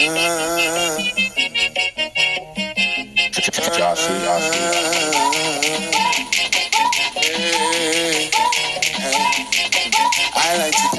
I like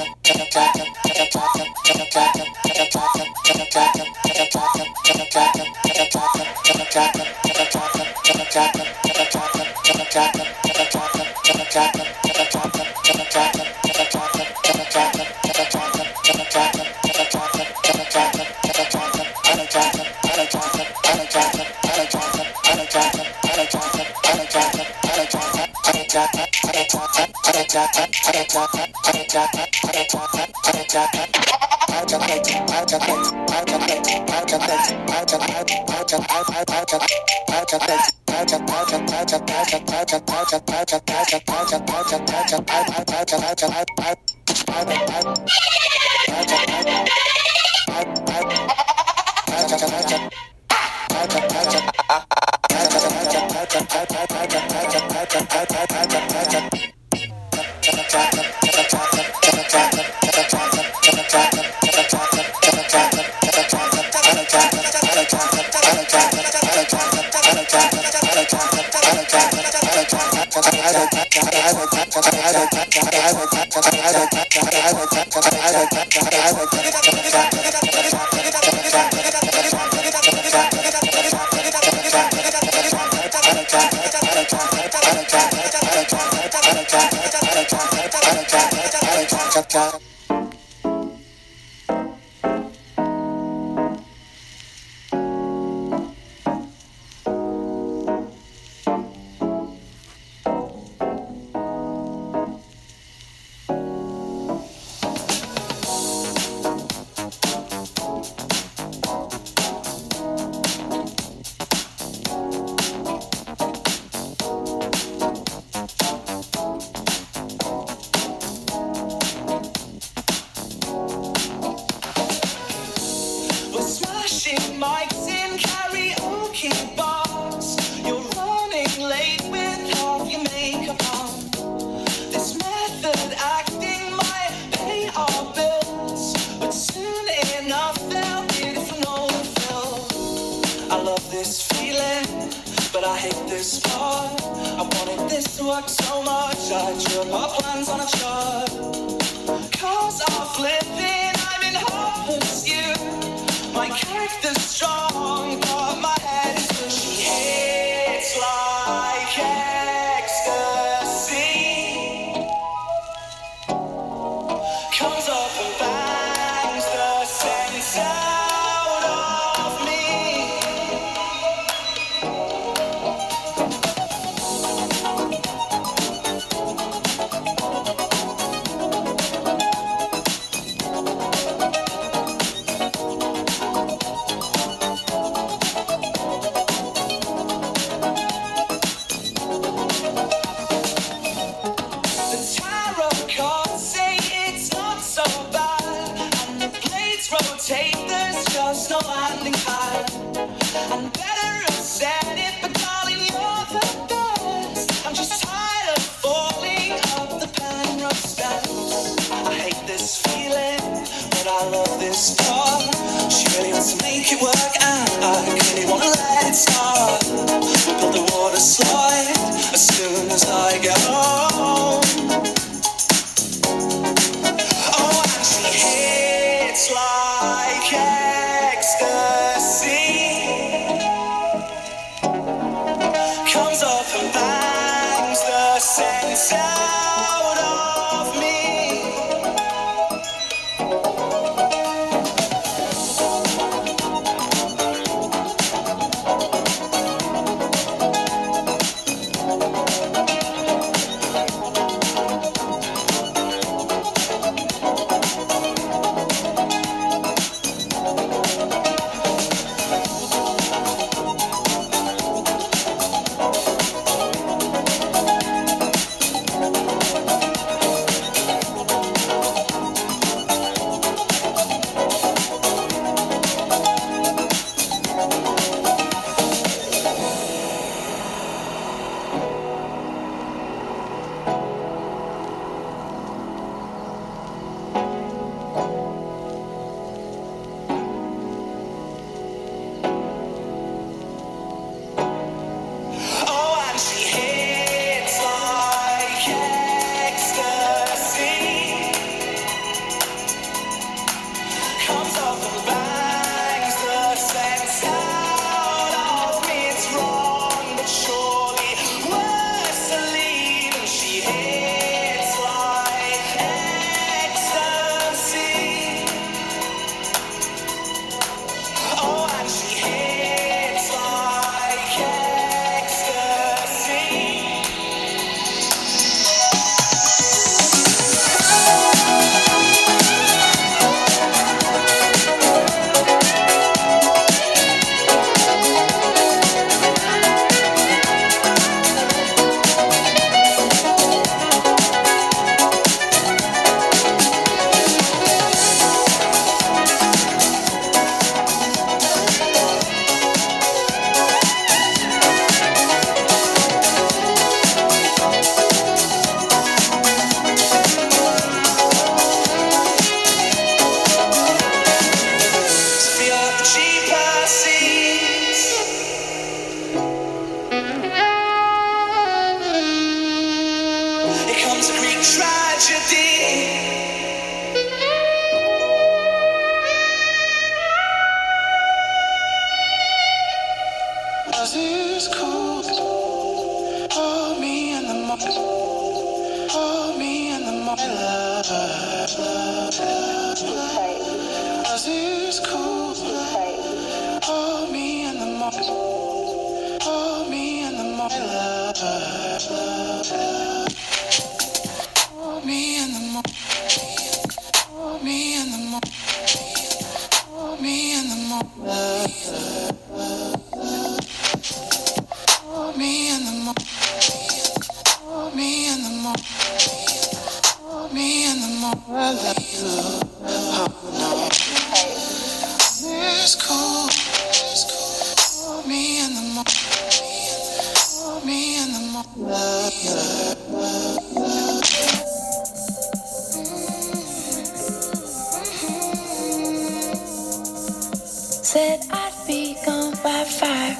Said I'd be gone by 5,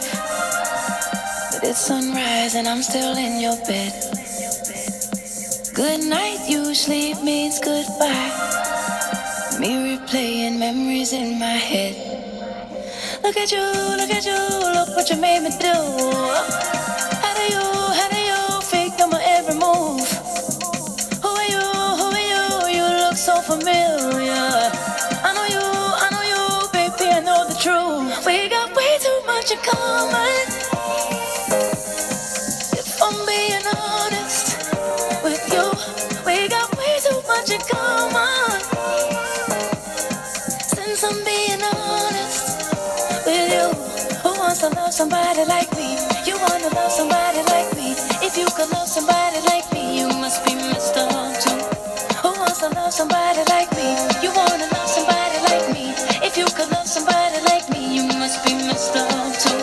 but it's sunrise and I'm still in your bed. Good night usually means goodbye. Me replaying memories in my head. Look at you, look what you made me do. How do you fake my every move? Who are you, you look so familiar. I know you, baby, I know the truth. We got way too much in common. If I'm being honest with you, we got way too much in common. Since I'm being honest with you, who wants to love somebody like me? You wanna love somebody like me? If you could love somebody like me, you must be messed up too. Who wants to love somebody like me? You wanna love somebody like me? If you could love somebody like me, you must be messed up too.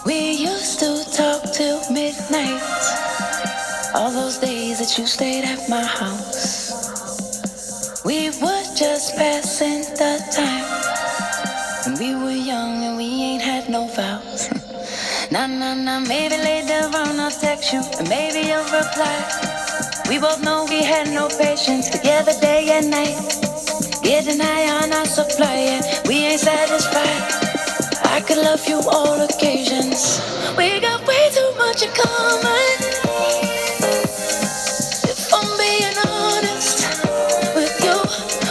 We used to talk till midnight, all those days that you stayed at my house. We were just passing the time when we were young and we ain't had no vows. Nah, maybe later on I'll text you and maybe you'll reply. We both know we had no patience together day and night, getting high on our supply and we ain't satisfied. I could love you all occasions. We got way too much in common. If I'm being honest with you,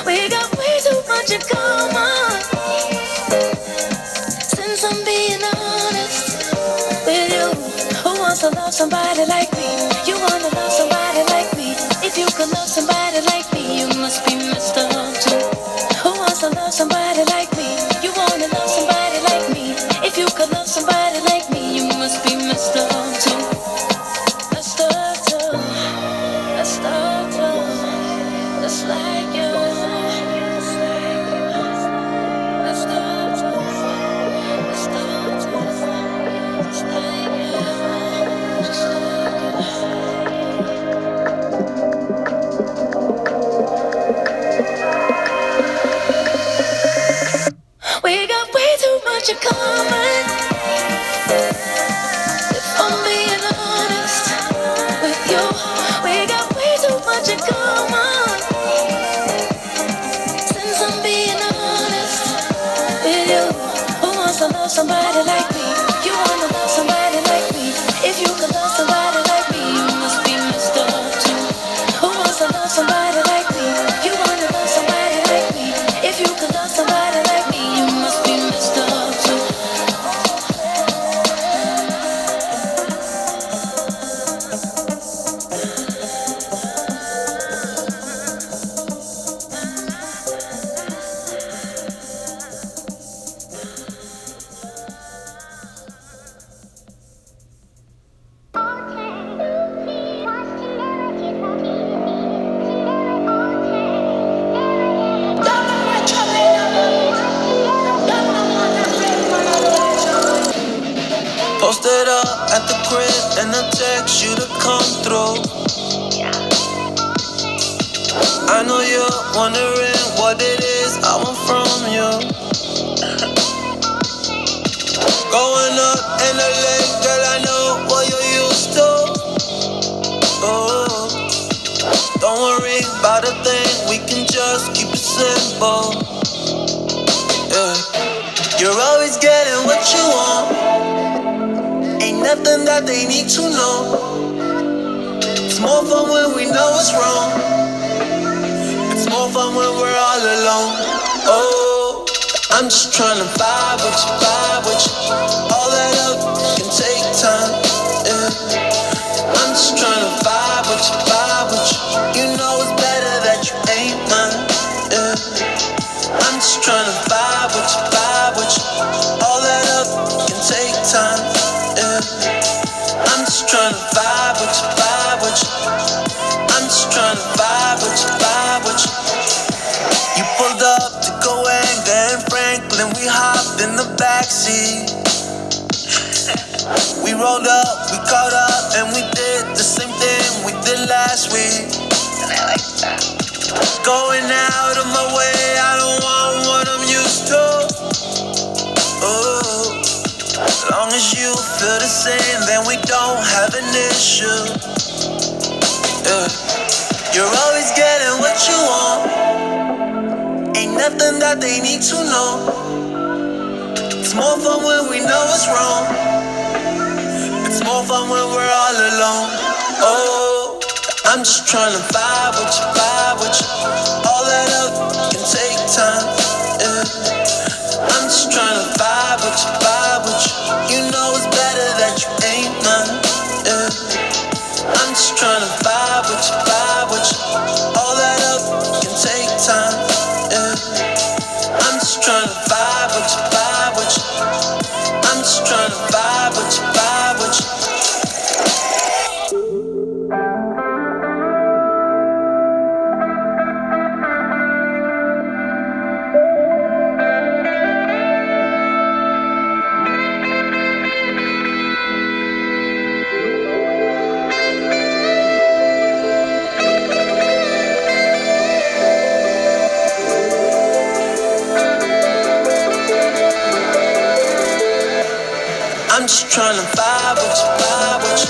we got way too much in common. Since I'm being honest with you, who wants to love somebody like me? You wanna love somebody like me? If you could love somebody like me, you must be messed up too. Who wants to love somebody like me? You wanna love somebody like me? If you could love somebody like me, you must be messed up too. Messed up too. Messed up too. Just like you. Messed up too. Messed up too. Just like you. Just like you. We got way too much in common. If I'm being honest with you, we got way too much in common. Since I'm somebody like me. You wanna love somebody like me. If you could love somebody like me, you must be messed up too. Who wants to love somebody like me? You wanna love somebody like me. If you could love somebody like me, you must be messed up too. Posted up at the crib and I text you to come through. I know you're wondering what it is I want from you. Growing up in LA, girl, I know what you're used to. Oh, don't worry about a thing, we can just keep it simple. Yeah. You're always getting what you want. Ain't nothing that they need to know. It's more fun when we know it's wrong. It's more fun when we're all alone. Oh, I'm just tryna vibe with you, vibe with you. All that up can take time, yeah. I'm just tryna vibe with you, vibe with you. You know it's better that you ain't mine, yeah. I'm just tryna vibe with you, vibe with you. All that up can take time, yeah. I'm just tryna vibe with you, vibe with you. I'm just tryna vibe with you, vibe with you. You pulled up to Goenga and Franklin, we hopped in the backseat. We rolled up, we caught up, and we did the same thing we did last week. And I like that. Going out of my way, I don't want what I'm used to. Oh, as long as you feel the same, then we don't have an issue. Yeah. You're always getting what you want. Ain't nothing that they need to know. It's more fun when we know it's wrong. It's more fun when we're all alone. Oh, I'm just tryna vibe with you, vibe with you. All that up can take time, yeah. I'm just tryna vibe with you, vibe with you. You know it's better that you ain't mine, yeah. I'm just tryna vibe with you, vibe with you. All that up can take time, yeah. I'm just tryna vibe with you, vibe with you. I'm just tryna vibe with you, vibe with you. I'm just tryna vibe with you, vibe with you.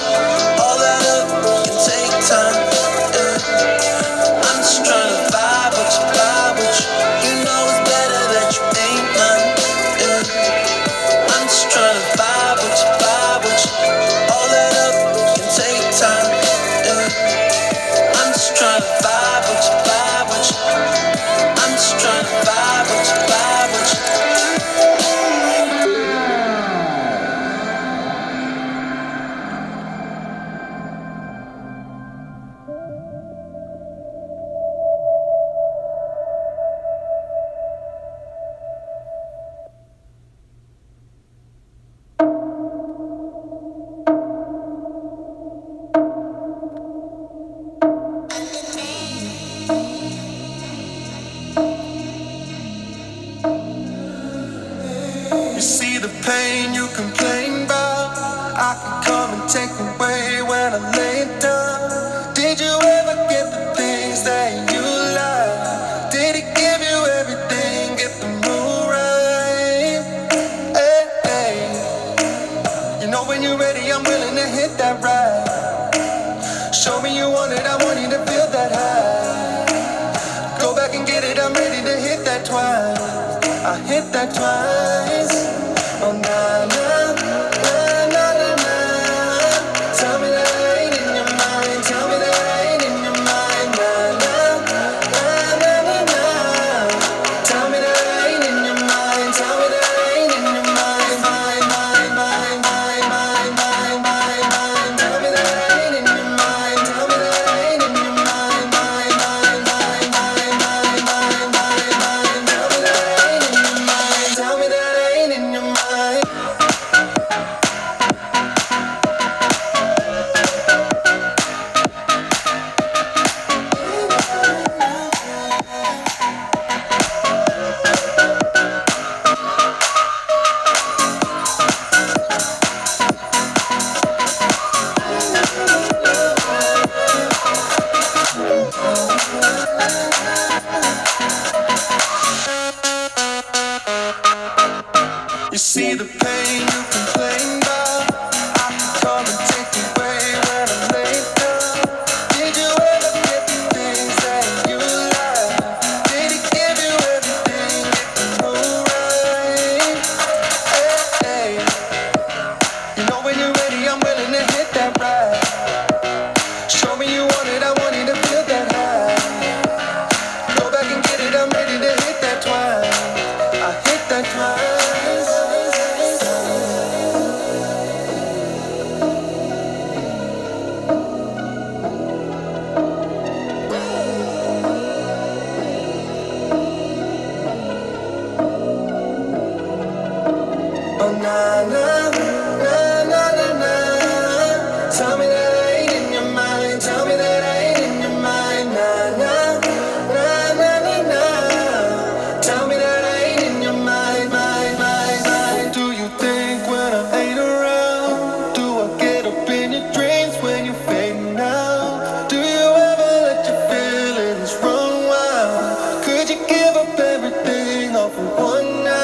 All that up can take time, yeah. I'm just tryna vibe with you, vibe with you. You know it's better that you ain't mine, yeah. I'm just tryna vibe with you, vibe with you. All that up can take time, yeah. I'm just tryna vibe with you, vibe with you. I'm just tryna vibe with you, vibe with you. You see the pain you complain about, I can come and take away when I lay it down. Did you ever get the things that you like? Did it give you everything, get the mood right? Hey, hey. You know when you're ready, I'm willing to hit that ride. Show me you want it, I want you to feel that high. Go back and get it, I'm ready to hit that twice. I hit that twice. Oh, now See the pain you complain about. I can come and take away when I'm laid down. Did you ever get the things that you like? Did he give you everything you can right? Hey, you know when you're ready, I'm willing to hit that ride. Show me you want it, I want you to feel that high. Go back and get it, I'm ready to hit that twice. I hit that twice. Oh na na na na na na. Tell me that I ain't in your mind. Tell me that I ain't in your mind. Na na na na na na. Tell me that I ain't in your mind, mind, mind, mind. Do you think when I ain't around? Do I get up in your dreams when you're fading out? Do you ever let your feelings run wild? Could you give up everything all for one night?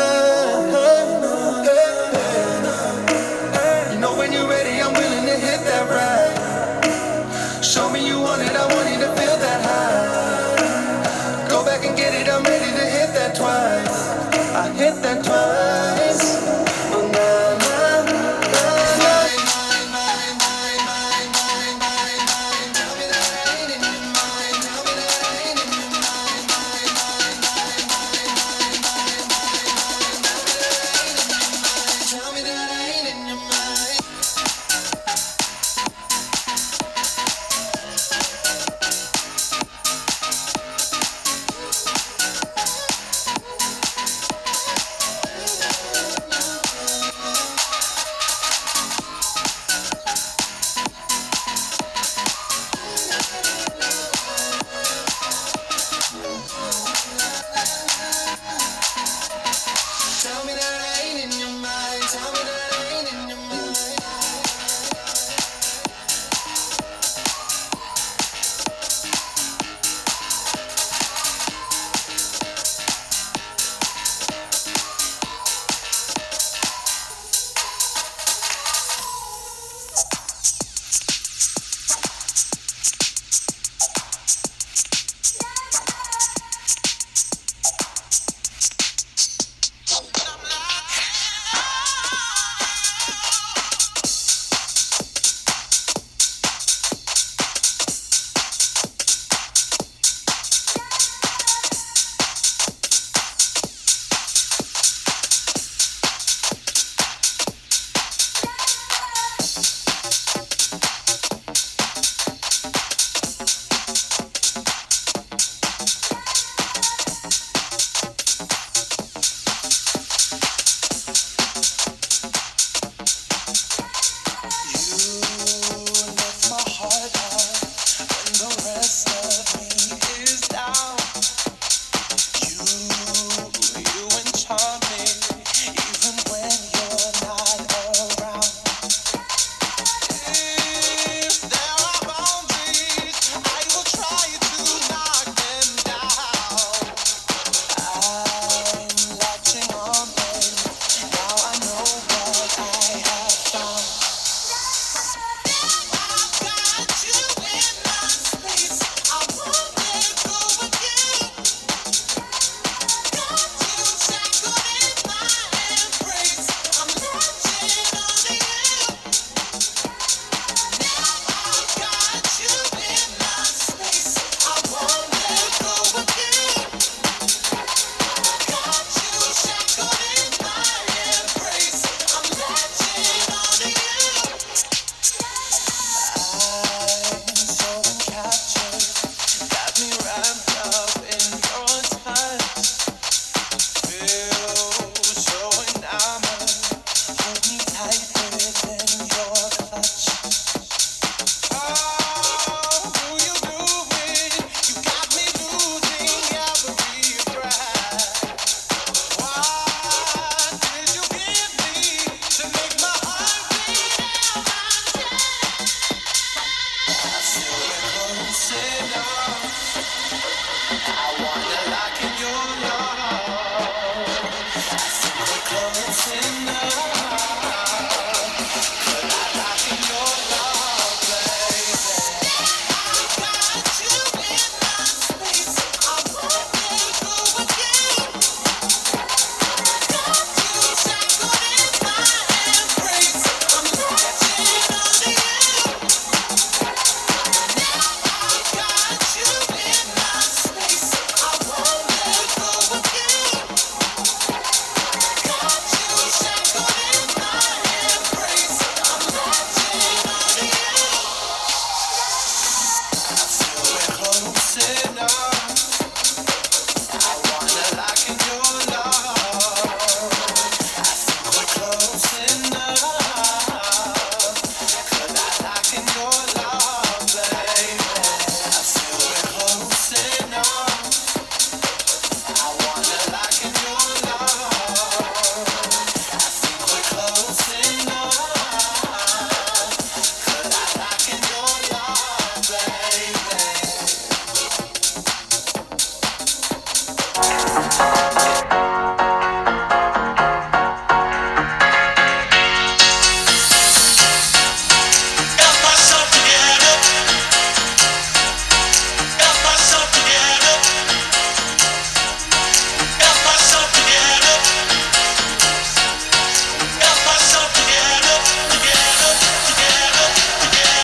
You know when you're ready, I'm willing to hit that ride. Show me you want it, I want you to feel that high. Go back and get it, I'm ready to hit that twice. I hit that twice.